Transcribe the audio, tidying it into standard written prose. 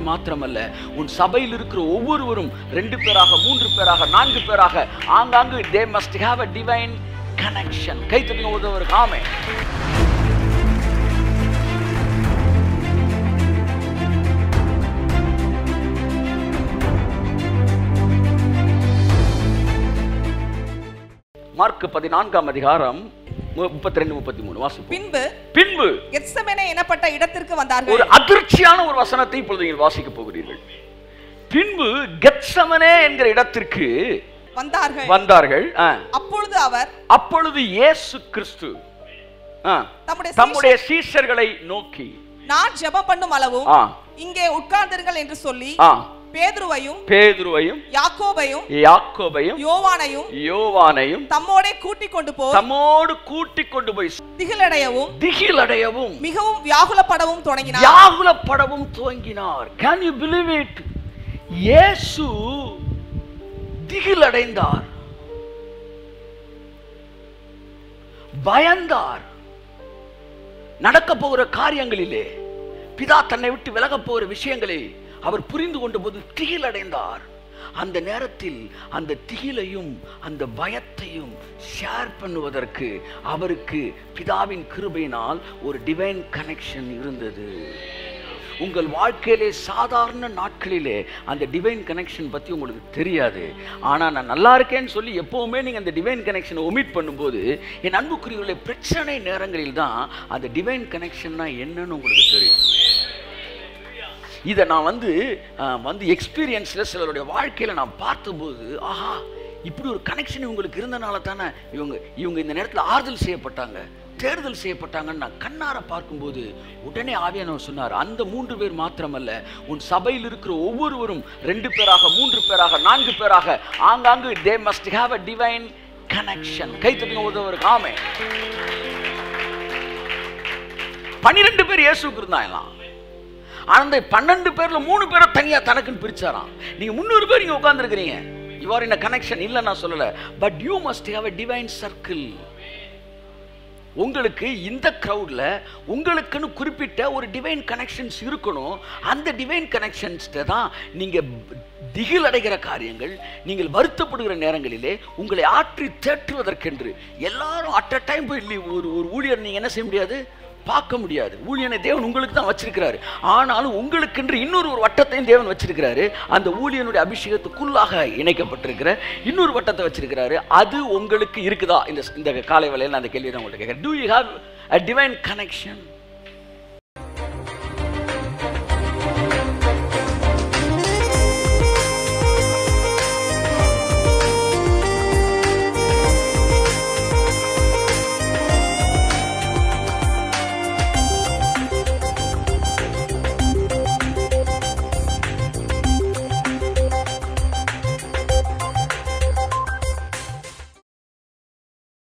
பேர் மாத்திரமல்ல, உன் சபையில் இருக்கிற ஒவ்வொருவரும் 2 பேராக 3 பேராக 4 பேராக ஆங்காங்கு they must have a divine connection. கை தட்டுங்க ஒருவருக்கு. ஆமென். மார்க் 14ஆம் அதிகாரம் 32-33 வாசிப்போம். பின்பு கெத்செமனே எனப்பட்ட இடத்திற்கு வந்தார்கள். ஒரு அதிர்ச்சியான ஒரு வசனத்தை இப்பொழுது நீங்கள் வாசிக்க போகிறீர்கள். பின்பு கெத்செமனே என்கிற இடத்திற்கு வந்தார்கள். அப்பொழுது இயேசு கிறிஸ்து தம்முடைய சீஷர்களை நோக்கி, நான் ஜெபம் பண்ணும் அளவும் இங்கே உட்கார்ந்திருங்கள் என்று சொல்லி பேதுருவையும் யாக்கோபையும் யோவானையும் தம்மோடு கூட்டிக் கொண்டு போய் திகிலடையவும் மிகவும் வியாகுலப்படவும் துவங்கினார். Can you believe it? இயேசு திகிலடைந்தார், பயந்தார். நடக்க போகிற காரியங்களிலே, பிதா தன்னை விட்டு விலக போகிற விஷயங்களை அவர் புரிந்து கொண்ட போது திகில் அடைந்தார். அந்த நேரத்தில் அந்த திகிலையும் அந்த பயத்தையும் ஷேர் பண்ணுவதற்கு அவருக்கு பிதாவின் கிருபையினால் ஒரு டிவைன் கனெக்ஷன் இருந்தது. உங்கள் வாழ்க்கையிலே சாதாரண நாட்களிலே அந்த டிவைன் கனெக்ஷன் பற்றி உங்களுக்கு தெரியாது. ஆனால் நான் நல்லா இருக்கேன்னு சொல்லி எப்போவுமே நீங்கள் அந்த டிவைன் கனெக்ஷனை ஒமிட் பண்ணும்போது, என் அன்புக்குரியவர்களே, பிரச்சனை நேரங்களில் தான் அந்த டிவைன் கனெக்ஷன்னா என்னன்னு உங்களுக்கு தெரியும். இதை நான் வந்து எக்ஸ்பீரியன்ஸில் சிலருடைய வாழ்க்கையில் நான் பார்த்தபோது, ஆஹா, இப்படி ஒரு கனெக்ஷன் இவங்களுக்கு இருந்தனால தானே இவங்க இந்த நேரத்தில் ஆறுதல் செய்யப்பட்டாங்க, தேர்தல் செய்யப்பட்டாங்கன்னு நான் கண்ணார பார்க்கும்போது உடனே ஆவியானவர் சொன்னார், அந்த 3 பேர் மாத்திரமல்ல, உன் சபையில் இருக்கிற ஒவ்வொருவரும் 2 பேராக 3 பேராக 4 பேராக ஆங்காங்கு they must have a divine connection. கை தட்டுங்க ஒருவருக்கு. ஆமென். 12 பேர் இயேசுவுக்கு இருந்தாங்களாம். அந்த 12 பேர்ல 3 பேரை தனியா தனக்குன்னு பிரிச்சாராம். நீங்க 300 பேர் இங்க உட்கார்ந்து இருக்கிறீங்க. You are in a connection. இல்ல நான் சொல்லல. But you must have a divine circle. உங்களுக்கு இந்த கிரவுட்ல உங்களுக்குன்னு குறிப்பிட்ட ஒரு டிவைன் கனெக்ஷன்ஸ் இருக்கணும். அந்த டிவைன் கனெக்ஷன்ஸ் தான் நீங்க திகில் அடைகிற காரியங்கள், நீங்கள் வருத்தப்படுகிற நேரங்களிலே உங்களை ஆற்றி தேற்றுவதற்கென்று எல்லாரும் அட் அ டைம் போய் ஒரு ஊழியர் நீங்க என்ன செய்ய முடியாது, பார்க்க முடியாது. ஊழியனை தேவன் உங்களுக்கு தான் வச்சிருக்கிறாரு. ஆனாலும் உங்களுக்கென்று இன்னொரு வட்டத்தையும் தேவன் வச்சிருக்கிறாரு. அந்த ஊழியனுடைய அபிஷேகத்துக்குள்ளாக இணைக்கப்பட்டிருக்கிற இன்னொரு வட்டத்தை வச்சிருக்கிறாரு. அது உங்களுக்கு இருக்குதா? இந்த காலை வேளையில் நான் அந்த கேள்வியை தான் உங்கள்கிட்ட கேட்கிறேன். Do you have a divine connection?